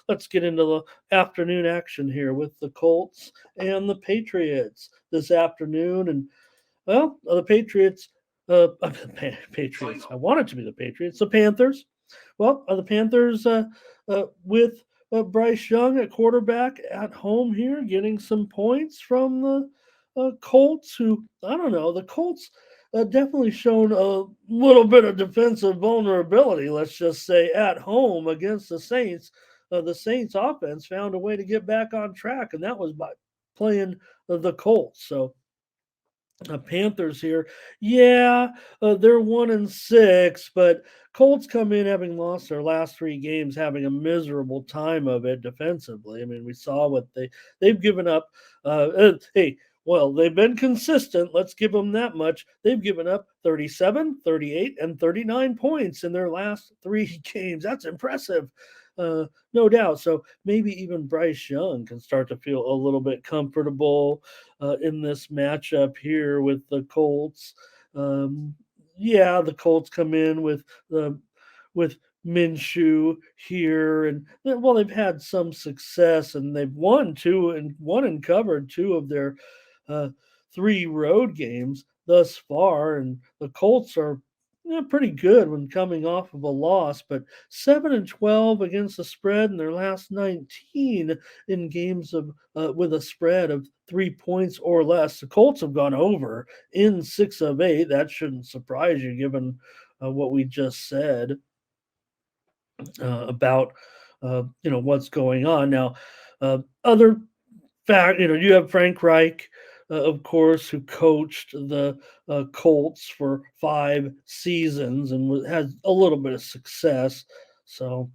let's get into the afternoon action here with the Colts and the Patriots this afternoon. And well, the Patriots, Patriots. I want it to be the Patriots. The Panthers. Well, the Panthers with Bryce Young at quarterback at home here, getting some points from the Colts. Who I don't know. The Colts definitely shown a little bit of defensive vulnerability. Let's just say at home against the Saints. The Saints offense found a way to get back on track, and that was by playing the Colts. So Panthers here, yeah, they're 1-6, but Colts come in having lost their last three games, having a miserable time of it defensively. I mean, we saw what they've given up. Hey, well, they've been consistent. Let's give them that much. They've given up 37, 38, and 39 points in their last three games. That's impressive. No doubt. So maybe even Bryce Young can start to feel a little bit comfortable in this matchup here with the Colts. Um, yeah, the Colts come in with Minshew here, and well, they've had some success, and they've won and covered two of their uh, three road games thus far, and the Colts are pretty good when coming off of a loss, but 7-12 against the spread in their last 19 in games of with a spread of 3 points or less. The Colts have gone over in 6 of 8. That shouldn't surprise you, given what we just said about what's going on now. Other fact, you have Frank Reich, of course, who coached the Colts for 5 seasons and had a little bit of success. So,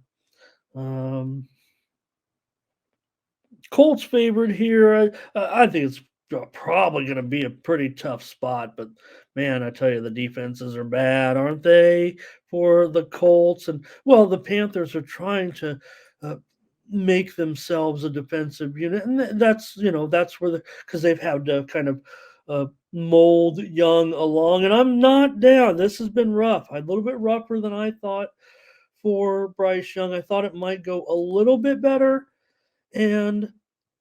um, Colts favored here. I think it's probably going to be a pretty tough spot, but man, I tell you, the defenses are bad, aren't they, for the Colts? And well, the Panthers are trying to uh, make themselves a defensive unit, and that's where because they've had to kind of mold Young along. And I'm not down. This has been rough. A little bit rougher than I thought for Bryce Young. I thought it might go a little bit better, and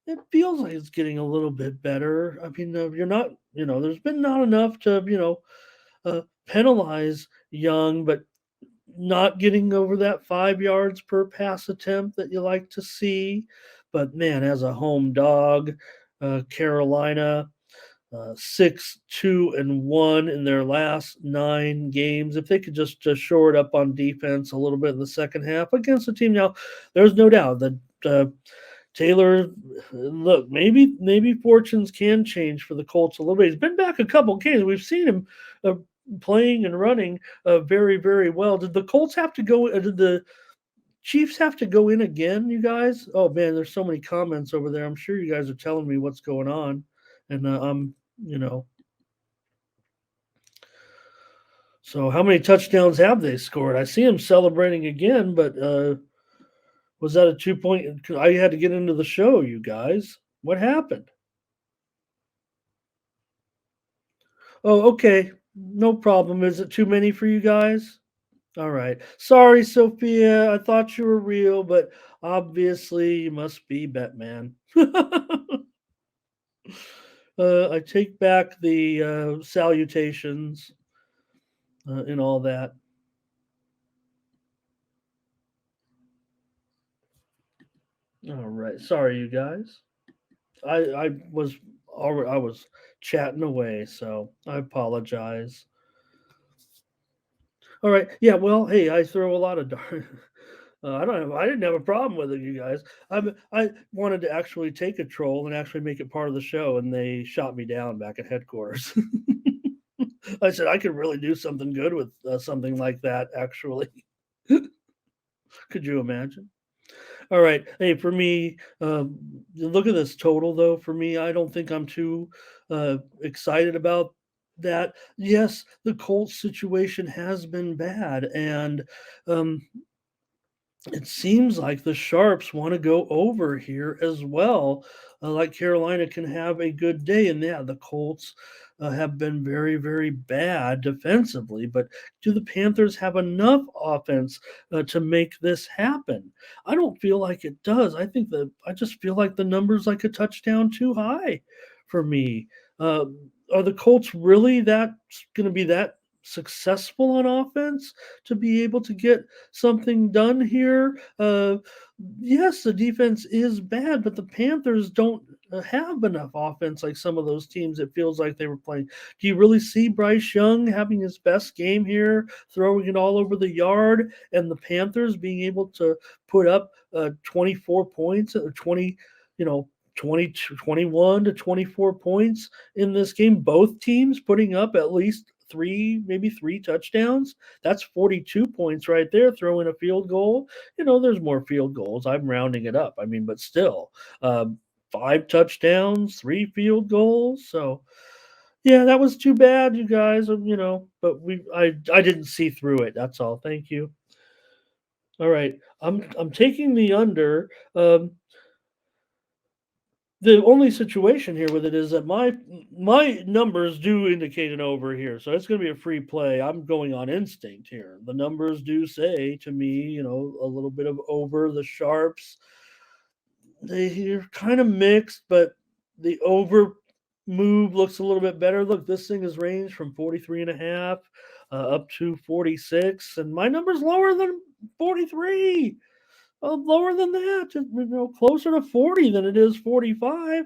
it feels like it's getting a little bit better. I mean, you're not, there's been not enough to, penalize Young, but not getting over that 5 yards per pass attempt that you like to see. But man, as a home dog, Carolina 6-2-1 in their last 9 games. If they could just shore it up on defense a little bit in the second half against the team, now there's no doubt that Taylor, look, maybe fortunes can change for the Colts a little bit. He's been back a couple games. We've seen him playing and running very, very well. Did the Colts have to go? Did the Chiefs have to go in again, you guys? Oh man, there's so many comments over there. I'm sure you guys are telling me what's going on, and I'm, you know. So how many touchdowns have they scored? I see him celebrating again, but was that a 2 point? I had to get into the show, you guys. What happened? Oh, okay. No problem. Is it too many for you guys? All right. Sorry, Sophia. I thought you were real, but obviously you must be Batman. I take back the salutations and all that. All right. Sorry, you guys. I was chatting away, so I apologize. All right. Yeah. Well, hey, I throw a lot of darn. I didn't have a problem with it, you guys. I wanted to actually take a troll and actually make it part of the show, and they shot me down back at headquarters. I said I could really do something good with something like that. Actually, could you imagine? All right. Hey, for me, look at this total though. For me, I don't think I'm too excited about that. Yes, the Colts situation has been bad, and um, it seems like the Sharps want to go over here as well. Like Carolina can have a good day, and yeah, the Colts have been very, very bad defensively. But do the Panthers have enough offense to make this happen? I don't feel like it does. I just feel like the numbers like a touchdown too high for me. Uh, are the Colts really that going to be that successful on offense to be able to get something done here? Yes, the defense is bad, but the Panthers don't have enough offense like some of those teams. It feels like they were playing. Do you really see Bryce Young having his best game here, throwing it all over the yard, and the Panthers being able to put up 24 points or 20, you know, 20 21 to 24 points in this game? Both teams putting up at least maybe three touchdowns. That's 42 points right there. Throwing a field goal, there's more field goals. I'm rounding it up. I mean, but still, um, five touchdowns, three field goals. So, yeah, that was too bad, you guys. But I didn't see through it. That's all. Thank you. All right, I'm taking the under. The only situation here with it is that my numbers do indicate an over here, so it's going to be a free play. I'm going on instinct here. The numbers do say to me, a little bit of over. The sharps, they're kind of mixed, but the over move looks a little bit better. Look, this thing has ranged from 43 and a half up to 46, and my number's lower than 43. Lower than that, closer to 40 than it is 45.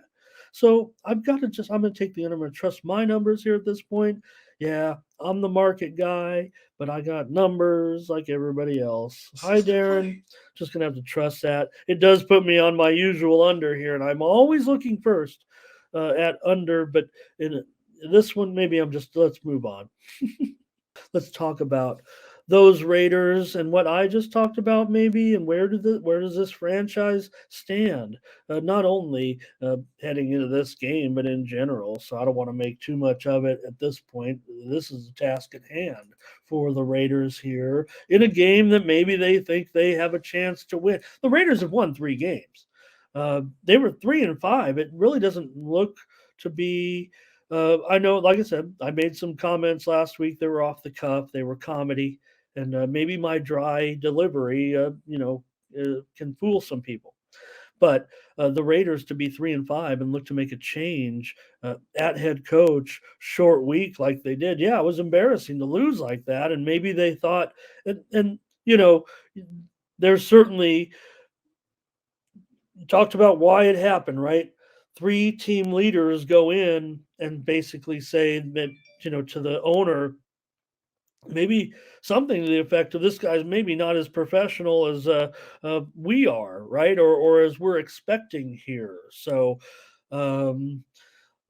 So I'm going to take the under. I'm going to trust my numbers here at this point. Yeah, I'm the market guy, but I got numbers like everybody else. Hi, Darren. Just going to have to trust that. It does put me on my usual under here, and I'm always looking first at under, but in this one, maybe let's move on. Let's talk about those Raiders and what I just talked about, maybe, and where does this franchise stand? Not only heading into this game, but in general. So I don't want to make too much of it at this point. This is a task at hand for the Raiders here in a game that maybe they think they have a chance to win. The Raiders have won 3 games. They were 3-5. It really doesn't look to be I know, like I said, I made some comments last week. They were off the cuff. They were comedy, and maybe my dry delivery, can fool some people. But the Raiders to be 3-5 and look to make a change at head coach, short week like they did. Yeah, it was embarrassing to lose like that, and maybe they thought, and there's certainly talked about why it happened, right? Three team leaders go in and basically say that, to the owner, maybe something to the effect of this guy's maybe not as professional as we are, right? Or as we're expecting here. So, um,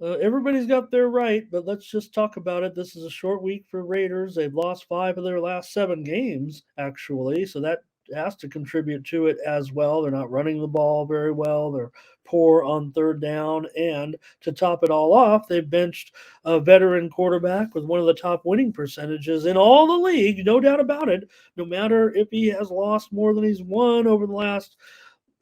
everybody's got their right, but let's just talk about it. This is a short week for Raiders. They've lost 5 of their last 7 games, actually, so that has to contribute to it as well. They're not running the ball very well. They're poor on third down, and to top it all off, they've benched a veteran quarterback with one of the top winning percentages in all the league, no doubt about it. No matter if he has lost more than he's won over the last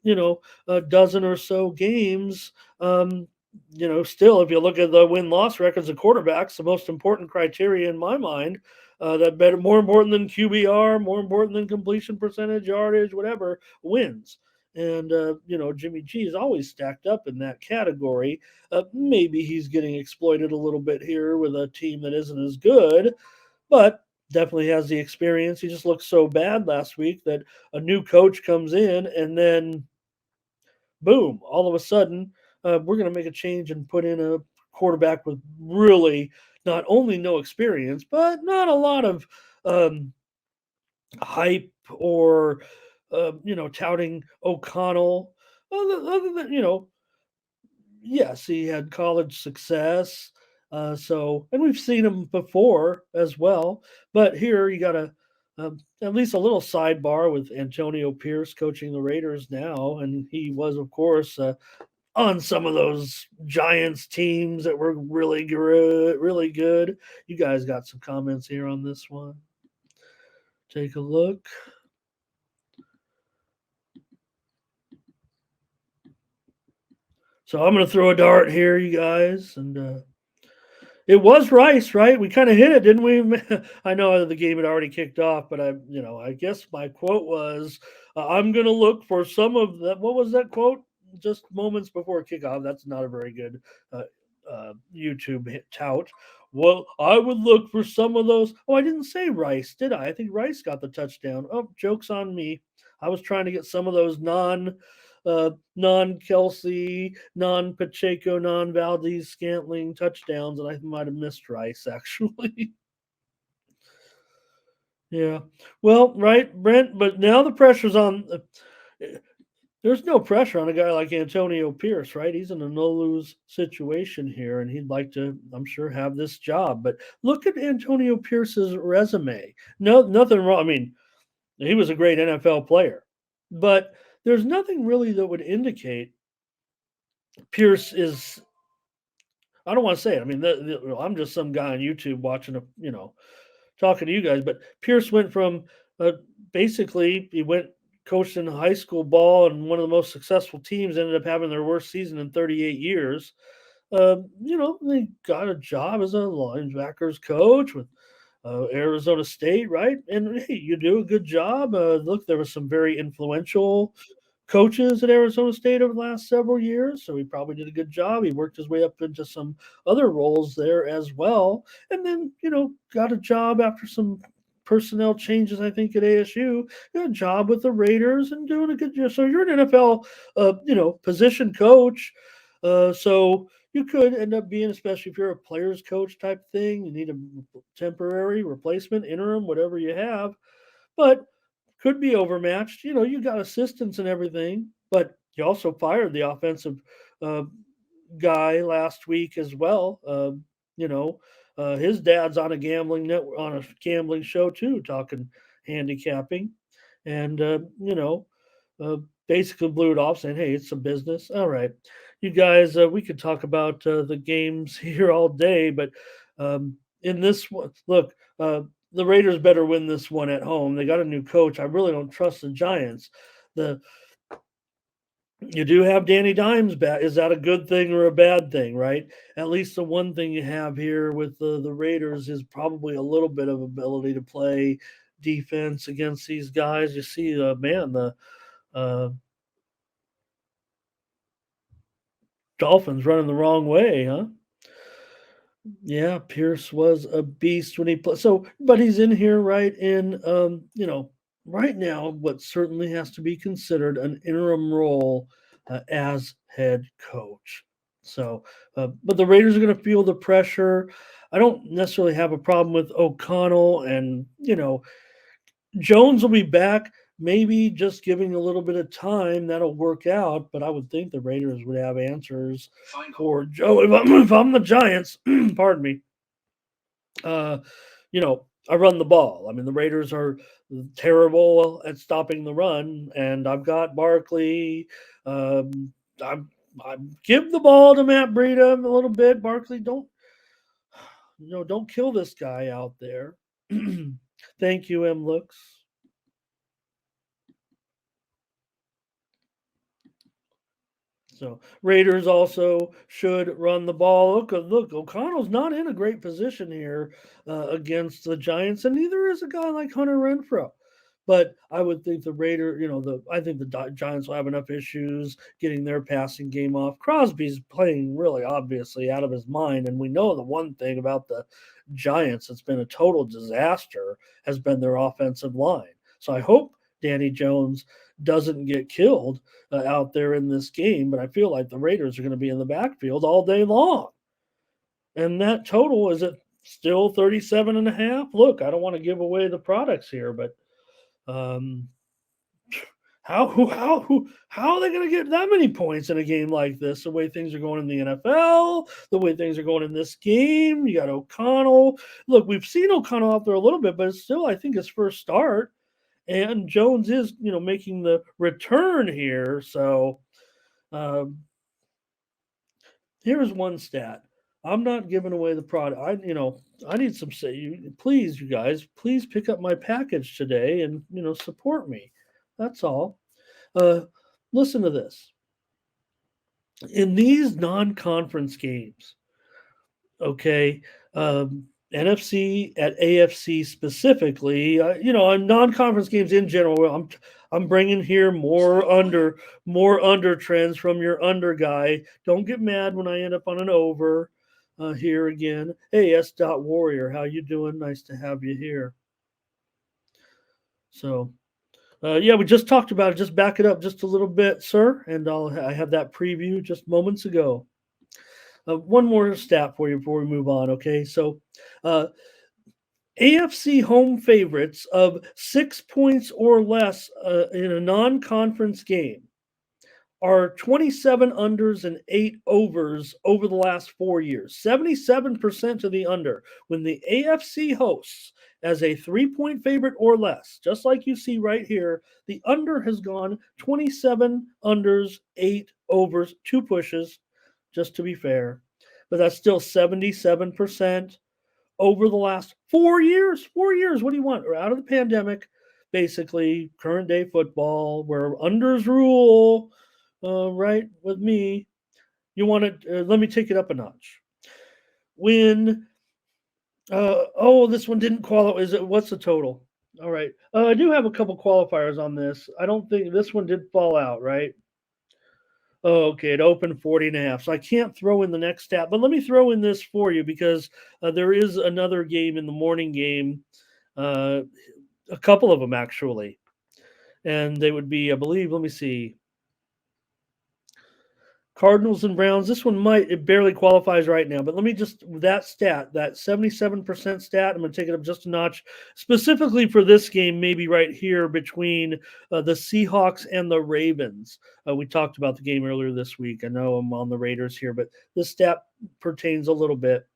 a dozen or so games. Still, if you look at the win loss records of quarterbacks, the most important criteria in my mind, that better, more important than QBR, more important than completion percentage, yardage, whatever, wins. And, Jimmy G is always stacked up in that category. Maybe he's getting exploited a little bit here with a team that isn't as good, but definitely has the experience. He just looked so bad last week that a new coach comes in and then boom, all of a sudden, we're going to make a change and put in a quarterback with really not only no experience, but not a lot of um, hype or, touting O'Connell. Other than, yes, he had college success. And we've seen him before as well. But here you got at least a little sidebar with Antonio Pierce coaching the Raiders now. And he was, of course, on some of those Giants teams that were really good, really good. You guys got some comments here on this one. Take a look. So I'm going to throw a dart here, you guys, and it was Rice, right? We kind of hit it, didn't we? I know the game had already kicked off, but I guess my quote was, "I'm going to look for some of that." What was that quote? Just moments before kickoff. That's not a very good uh, YouTube tout. Well, I would look for some of those. Oh, I didn't say Rice, did I? I think Rice got the touchdown. Oh, joke's on me. I was trying to get some of those non Kelsey, non Pacheco, non Valdez Scantling touchdowns, and I might have missed Rice actually. Yeah. Well, right, Brent, but now the pressure's on. There's no pressure on a guy like Antonio Pierce, right? He's in a no lose situation here, and he'd like to, I'm sure, have this job. But look at Antonio Pierce's resume. No, nothing wrong. I mean, he was a great NFL player, but there's nothing really that would indicate Pierce is. I don't want to say it. I mean, I'm just some guy on YouTube watching talking to you guys. But Pierce went from uh, basically he went coached in high school ball and one of the most successful teams ended up having their worst season in 38 years. They got a job as a linebackers coach with Arizona State, right? And hey, you do a good job. Look, there was some very influential coaches at Arizona State over the last several years, so he probably did a good job. He worked his way up into some other roles there as well, and then got a job after some personnel changes. I think at ASU, got a job with the Raiders and doing a good job. So you're an NFL, position coach, so you could end up being, especially if you're a players coach type thing, you need a temporary replacement, interim, whatever you have, but could be overmatched. You got assistants and everything, but you also fired the offensive uh, guy last week as well. You know, his dad's on a gambling network, on a gambling show too, talking handicapping, and uh, basically blew it off, saying, "Hey, it's a business." All right, you guys, we could talk about the games here all day, but in this one, look. The Raiders better win this one at home. They got a new coach. I really don't trust the Giants. The You do have Danny Dimes back. Is that a good thing or a bad thing, right? At least the one thing you have here with the Raiders is probably a little bit of ability to play defense against these guys. You see, man, the uh, Dolphins running the wrong way, huh? Yeah, Pierce was a beast when he played. So, but he's in here, right? In right now, what certainly has to be considered an interim role as head coach. So, but the Raiders are going to feel the pressure. I don't necessarily have a problem with O'Connell, and Jones will be back. Maybe just giving a little bit of time that'll work out. But I would think the Raiders would have answers for Joe. If I'm the Giants, pardon me, uh, I run the ball. I mean, the Raiders are terrible at stopping the run, and I've got Barkley. Um, I give the ball to Matt Breida a little bit. Barkley, don't kill this guy out there. Thank you, M. Looks. So Raiders also should run the ball. Look, O'Connell's not in a great position here against the Giants, and neither is a guy like Hunter Renfro. But I would think the Raider, I think the Giants will have enough issues getting their passing game off. Crosby's playing really obviously out of his mind, and we know the one thing about the Giants that's been a total disaster has been their offensive line. So I hope Danny Jones doesn't get killed out there in this game, but I feel like the Raiders are going to be in the backfield all day long. And that total is at still 37 and a half. Look, I don't want to give away the products here, but um, how are they going to get that many points in a game like this? The way things are going in the NFL, the way things are going in this game. You got O'Connell. Look, we've seen O'Connell out there a little bit, but it's still, I think, his first start. And Jones is, making the return here. So um, here's one stat. I'm not giving away the product. I need some say. Please, you guys, please pick up my package today and support me. That's all. Uh, Listen to this. in these non-conference games, okay, NFC at AFC specifically, on non-conference games in general, I'm bringing here more under trends from your under guy. Don't get mad when I end up on an over here again. Hey, S. Warrior, how you doing? Nice to have you here. So, yeah, we just talked about it. Just back it up just a little bit, sir, and I have that preview just moments ago. One more stat for you before we move on. Okay, so uh, AFC home favorites of 6 points or less in a non-conference game are 27 unders and 8 overs over the last 4 years. 77% of the under when the AFC hosts as a 3 point favorite or less. Just like you see right here, the under has gone 27 unders, 8 overs, 2 pushes, just to be fair. But that's still 77% over the last 4 years. 4 years. What do you want? We're out of the pandemic, basically, current day football, where unders rule, right? With me, you want to, let me take it up a notch. When, this one didn't qualify. What's the total? All right. I do have a couple qualifiers on this. I don't think this one did fall out, right? Oh, okay. It opened 40 and a half. So I can't throw in the next stat, but let me throw in this for you because there is another game in the morning game, uh, a couple of them actually. And they would be, I believe, let me see, Cardinals and Browns. This one it barely qualifies right now, but let me just, that stat, that 77% stat, I'm going to take it up just a notch, specifically for this game, maybe right here between the Seahawks and the Ravens. We talked about the game earlier this week. I know I'm on the Raiders here, but this stat pertains a little bit.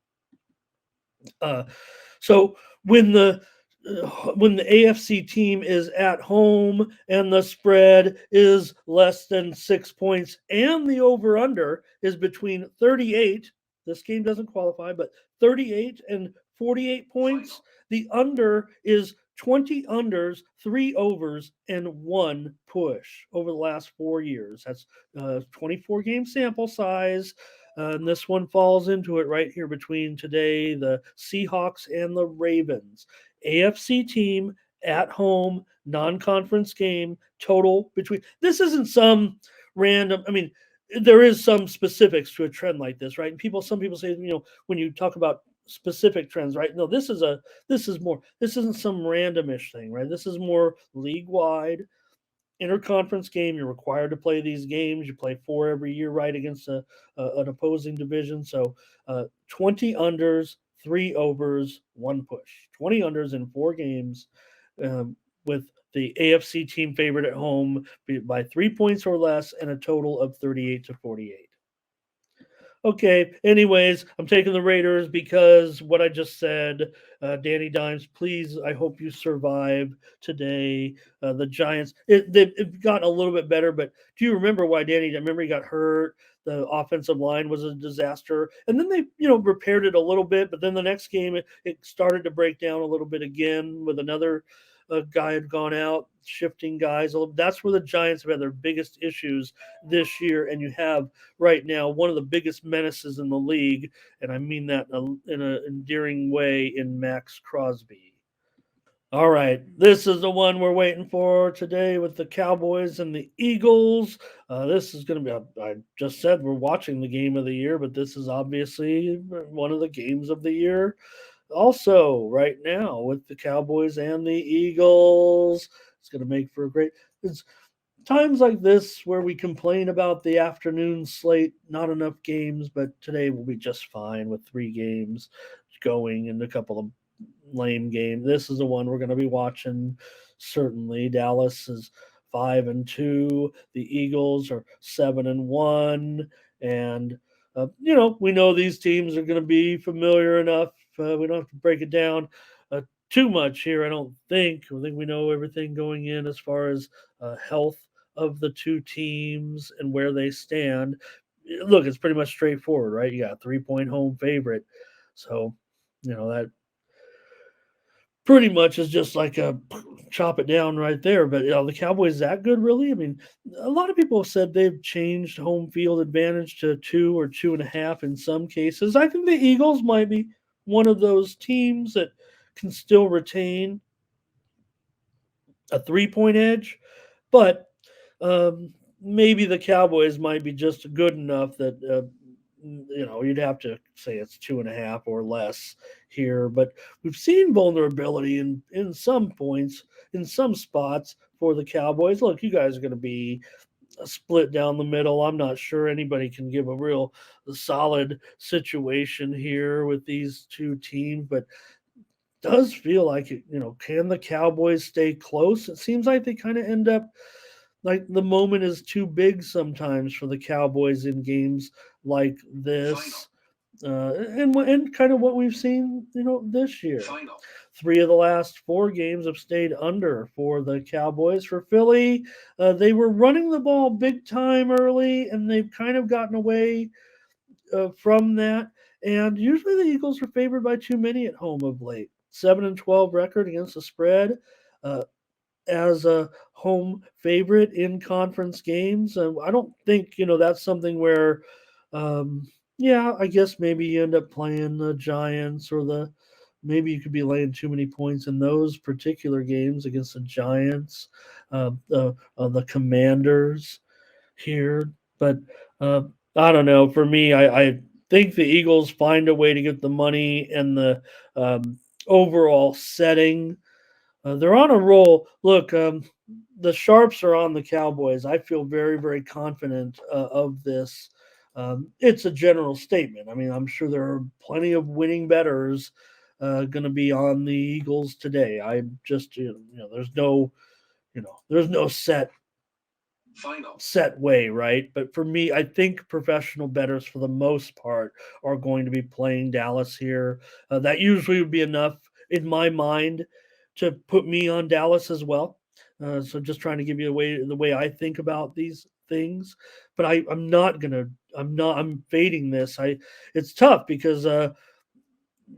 Uh, so when the when the AFC team is at home and the spread is less than 6 points and the over under is between 38, this game doesn't qualify, but 38 and 48 points, the under is 20 unders, 3 overs, and 1 push over the last 4 years. That's 24 game sample size. And this one falls into it right here between today, the Seahawks and the Ravens. AFC team at home, non-conference game, total between. This isn't some random. I mean, there is some specifics to a trend like this, right? And some people say, when you talk about specific trends, right? No, this is more. This isn't some randomish thing, right? This is more league wide interconference game. You're required to play these games. You play 4 every year, right, against an opposing division. So 20 unders, 3 overs, 1 push. 20 unders in 4 games, with the AFC team favorite at home by 3 points or less, and a total of 38 to 48. Okay. Anyways, I'm taking the Raiders because what I just said. Danny Dimes, please. I hope you survive today. The Giants. They've gotten a little bit better, but do you remember why Danny? I remember he got hurt. The offensive line was a disaster, and then they, repaired it a little bit. But then the next game, it started to break down a little bit again with another guy had gone out, shifting guys. That's where the Giants have had their biggest issues this year, and you have right now one of the biggest menaces in the league, and I mean that in an endearing way, in Max Crosby. All right, this is the one we're waiting for today with the Cowboys and the Eagles. This is going to be, I just said we're watching the game of the year, but this is obviously one of the games of the year also right now with the Cowboys and the Eagles. It's going to make for a great. It's times like this where we complain about the afternoon slate, not enough games, but today will be just fine with 3 games going and a couple of lame games. This is the one we're going to be watching. Certainly, Dallas is 5-2. The Eagles are 7-1, and we know these teams are going to be familiar enough. We don't have to break it down too much here. I don't think. I think we know everything going in as far as health of the two teams and where they stand. Look, it's pretty much straightforward, right? You got a 3 point home favorite, so that pretty much is just like a chop it down right there. But the Cowboys that good, really? I mean, a lot of people have said they've changed home field advantage to 2 or 2.5 in some cases. I think the Eagles might be one of those teams that can still retain a 3 point edge, but maybe the Cowboys might be just good enough that you'd have to say it's 2.5 or less here. But we've seen vulnerability in some points, in some spots for the Cowboys. Look, you guys are going to be a split down the middle. I'm not sure anybody can give a real solid situation here with these two teams, but does feel like it, can the Cowboys stay close? It seems like they kind of end up like the moment is too big sometimes for the Cowboys in games like this. And kind of what we've seen, this year. Final. 3 of the last 4 games have stayed under for the Cowboys. For Philly, they were running the ball big time early, and they've kind of gotten away from that. And usually the Eagles are favored by too many at home of late. 7-12 record against the spread. Uh, as a home favorite in conference games. I don't think that's something where, yeah, I guess maybe you end up playing the Giants or maybe you could be laying too many points in those particular games against the Giants, the Commanders here. But uh, I don't know. For me, I think the Eagles find a way to get the money and the overall setting. They're on a roll. Look, the Sharps are on the Cowboys. I feel very, very confident of this. It's a general statement. I mean, I'm sure there are plenty of winning bettors going to be on the Eagles today. I just, there's no set way, right? But for me, I think professional bettors, for the most part, are going to be playing Dallas here. That usually would be enough in my mind to put me on Dallas as well. So just trying to give you the way I think about these things. But I'm not gonna. I'm fading this. It's tough because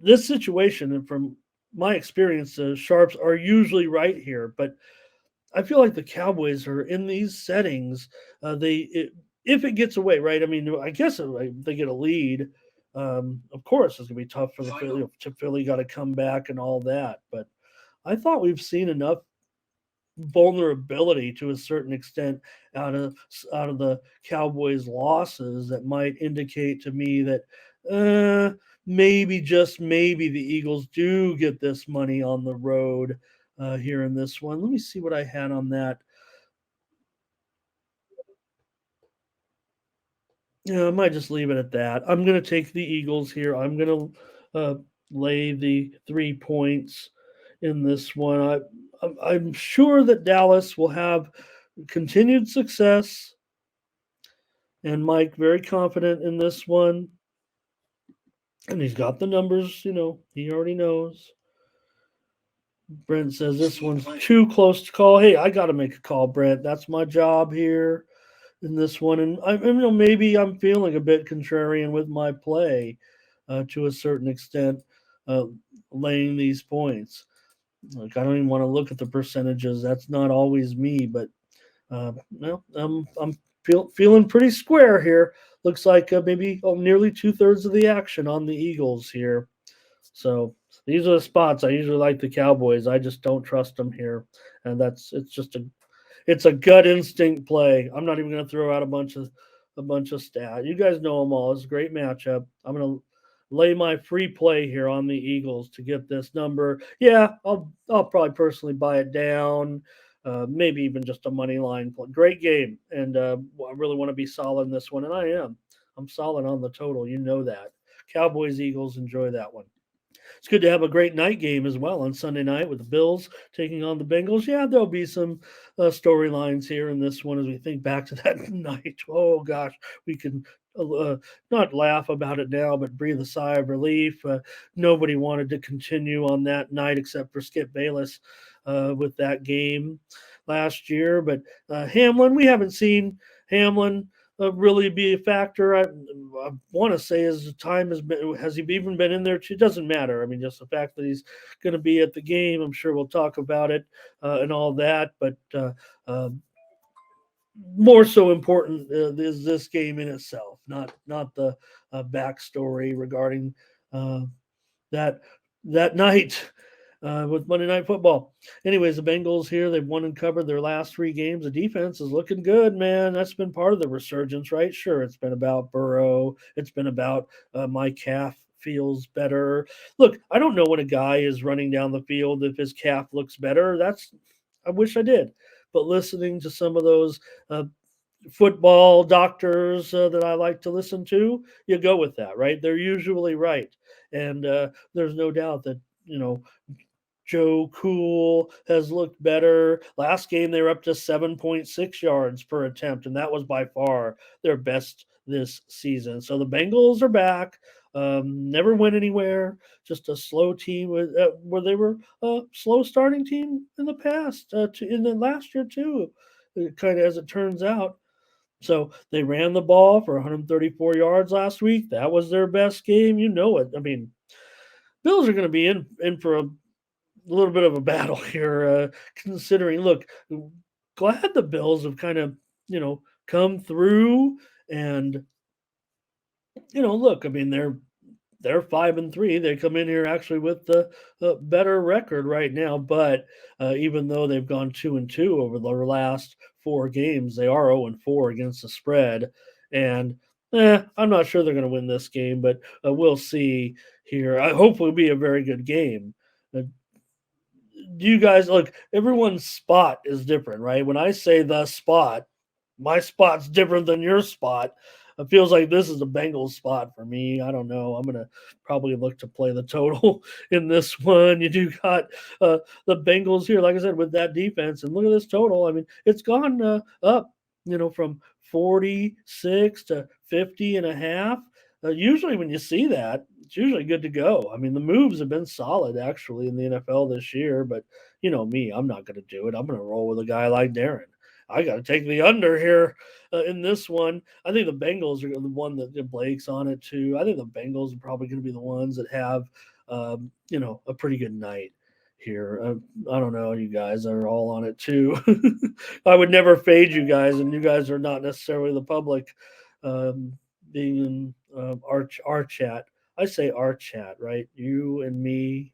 this situation, and from my experience, the Sharps are usually right here, but I feel like the Cowboys are in these settings. If it gets away, right? I mean, I guess they get a lead. Of course, it's gonna be tough for the Philly. Philly got to come back and all that. But I thought we've seen enough vulnerability to a certain extent out of the Cowboys' losses that might indicate to me that maybe just maybe the Eagles do get this money on the road here in this one. Let me see what I had on that. Yeah, I might just leave it at that. I'm going to take the Eagles here. I'm going to lay the 3 points in this one. I'm sure that Dallas will have continued success, and Mike very confident in this one. And he's got the numbers, he already knows. Brent says this one's too close to call. Hey, I got to make a call, Brent. That's my job here in this one. And maybe I'm feeling a bit contrarian with my play to a certain extent, uh, laying these points. Like, I don't even want to look at the percentages. That's not always me, but I'm feeling pretty square here. Looks like maybe nearly 2/3 of the action on the Eagles here. So these are the spots I usually like the Cowboys. I just don't trust them here, and it's a gut instinct play. I'm not even going to throw out a bunch of stats. You guys know them all. It's a great matchup. I'm going to lay my free play here on the Eagles to get this number. Yeah, I'll probably personally buy it down. Maybe even just a money line play. Great game, and I really want to be solid in this one, and I am. I'm solid on the total. You know that. Cowboys, Eagles, enjoy that one. It's good to have a great night game as well on Sunday night with the Bills taking on the Bengals. Yeah, there'll be some storylines here in this one as we think back to that night. Oh gosh, we can not laugh about it now, but breathe a sigh of relief. Nobody wanted to continue on that night except for Skip Bayless with that game last year. But Hamlin, we haven't seen Hamlin really be a factor. I want to say his time has he even been in there? It doesn't matter. I mean, just the fact that he's going to be at the game. I'm sure we'll talk about it and all that. But uh, more so important is this game in itself, not the backstory regarding uh, that that night with Monday Night Football. Anyways, the Bengals here, they've won and covered their last three games. The defense is looking good, man. That's been part of the resurgence, right? Sure, it's been about Burrow. It's been about my calf feels better. Look, I don't know when a guy is running down the field if his calf looks better. I wish I did. But listening to some of those uh, football doctors that I like to listen to, you go with that, right? They're usually right. And there's no doubt that, Joe Cool has looked better. Last game, they were up to 7.6 yards per attempt, and that was by far their best this season. So the Bengals are back. Never went anywhere. Just a slow team where they were a slow starting team in the past, in the last year too, kind of as it turns out. So they ran the ball for 134 yards last week. That was their best game. You know it. I mean, Bills are going to be in for a little bit of a battle here, considering. Look, glad the Bills have kind of come through, and look, I mean they're 5-3. They come in here actually with the better record right now, but even though they've gone 2-2 over the last four games, they are 0-4 against the spread, and I'm not sure they're going to win this game, but we'll see here. I hope it'll be a very good game. Do you guys look? Everyone's spot is different, right? When I say the spot, my spot's different than your spot. It feels like this is the Bengals spot for me. I don't know. I'm gonna probably look to play the total in this one. You do got the Bengals here, like I said, with that defense, and look at this total. I mean, it's gone up, from 46 to 50 and a half. Usually, when you see that, it's usually good to go. I mean, the moves have been solid actually in the NFL this year, but you know me, I'm not going to do it. I'm going to roll with a guy like Darren. I got to take the under here in this one. I think the Bengals are the one that Blake's on it too. I think the Bengals are probably going to be the ones that have, a pretty good night here. I don't know. You guys are all on it too. I would never fade you guys, and you guys are not necessarily the public. Being in our chat, I say our chat, right? You and me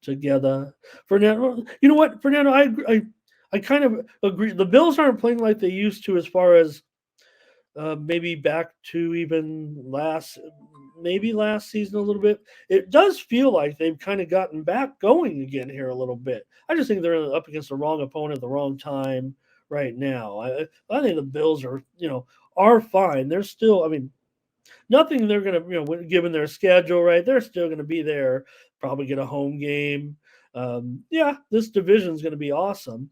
together. Fernando, you know what, Fernando? I kind of agree. The Bills aren't playing like they used to, as far as maybe back to even maybe last season a little bit. It does feel like they've kind of gotten back going again here a little bit. I just think they're up against the wrong opponent at the wrong time right now. I think the Bills are fine. They're still. I mean, nothing they're going to, given their schedule, right? They're still going to be there, probably get a home game. Yeah, this division is going to be awesome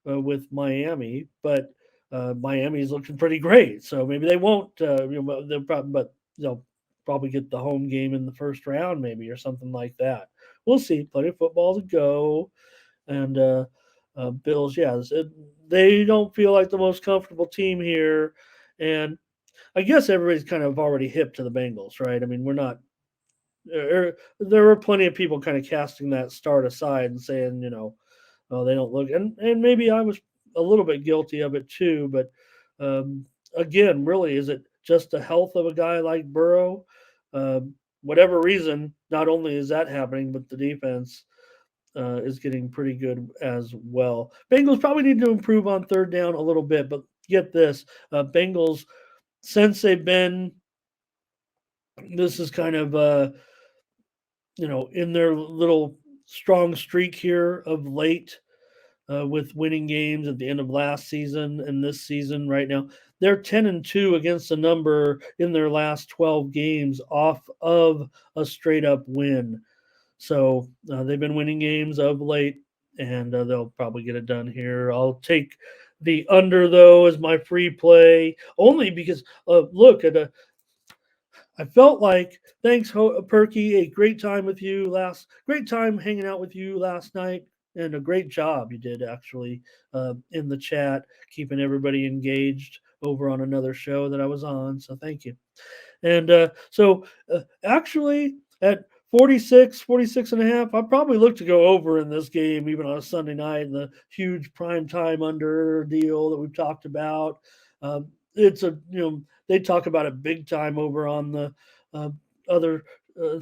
with Miami, but Miami's looking pretty great. So maybe they won't, they'll probably, but they'll probably get the home game in the first round, maybe, or something like that. We'll see. Plenty of football to go. And Bills, yeah, they don't feel like the most comfortable team here. And I guess everybody's kind of already hip to the Bengals, right? I mean, we're not. There were plenty of people kind of casting that start aside and saying, oh, they don't look, and maybe I was a little bit guilty of it too. But again, really, is it just the health of a guy like Burrow? Whatever reason, not only is that happening, but the defense is getting pretty good as well. Bengals probably need to improve on third down a little bit, but get this, Bengals, since they've been, this is kind of in their little strong streak here of late, with winning games at the end of last season and this season right now. They're 10-2 against the number in their last 12 games off of a straight up win. So they've been winning games of late, and they'll probably get it done here. I'll take the under, though, as my free play, only because, look, I felt like, thanks, Perky, a great time with you great time hanging out with you last night, and a great job you did actually in the chat, keeping everybody engaged over on another show that I was on. So thank you. And actually, at 46 and a half, I probably look to go over in this game, even on a Sunday night, and the huge prime time under deal that we've talked about. It's they talk about it big time over on the uh, other,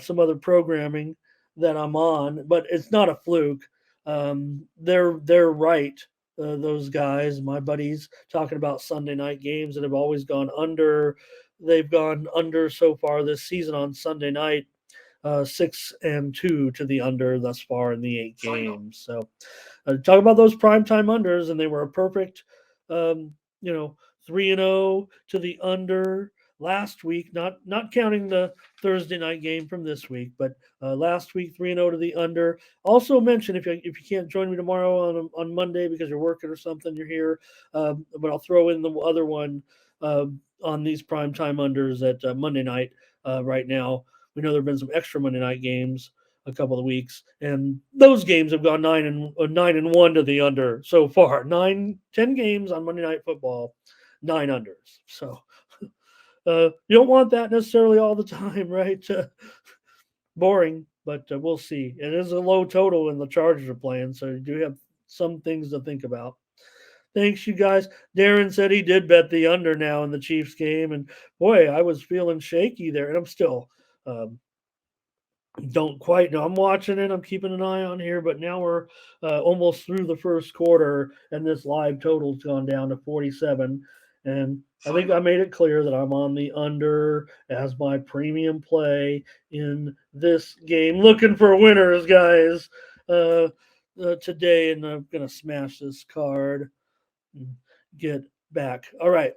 some other programming that I'm on, but it's not a fluke. They're right. Those guys, my buddies, talking about Sunday night games that have always gone under. They've gone under so far this season on Sunday night, 6-2 to the under thus far in the 8 games. So talk about those primetime unders, and they were a perfect, um, you know, 3-0 to the under last week. Not counting the Thursday night game from this week, but last week 3-0 to the under. Also mention, if you can't join me tomorrow on Monday because you're working or something, you're here. But I'll throw in the other one on these primetime unders at Monday night. Right now, we know there have been some extra Monday night games a couple of weeks, and those games have gone 9-1 to the under so far. 9-10 games on Monday Night Football, 9 unders. So you don't want that necessarily all the time, right? Boring, but we'll see. It is a low total, and the Chargers are playing, so you do have some things to think about. Thanks, you guys. Darren said he did bet the under now in the Chiefs game, and boy, I was feeling shaky there, and I'm still. Don't quite know. I'm watching it. I'm keeping an eye on here, but now we're almost through the first quarter, and this live total's gone down to 47. And I think I made it clear that I'm on the under as my premium play in this game. Looking for winners, guys, today, and I'm gonna smash this card and get back. All right.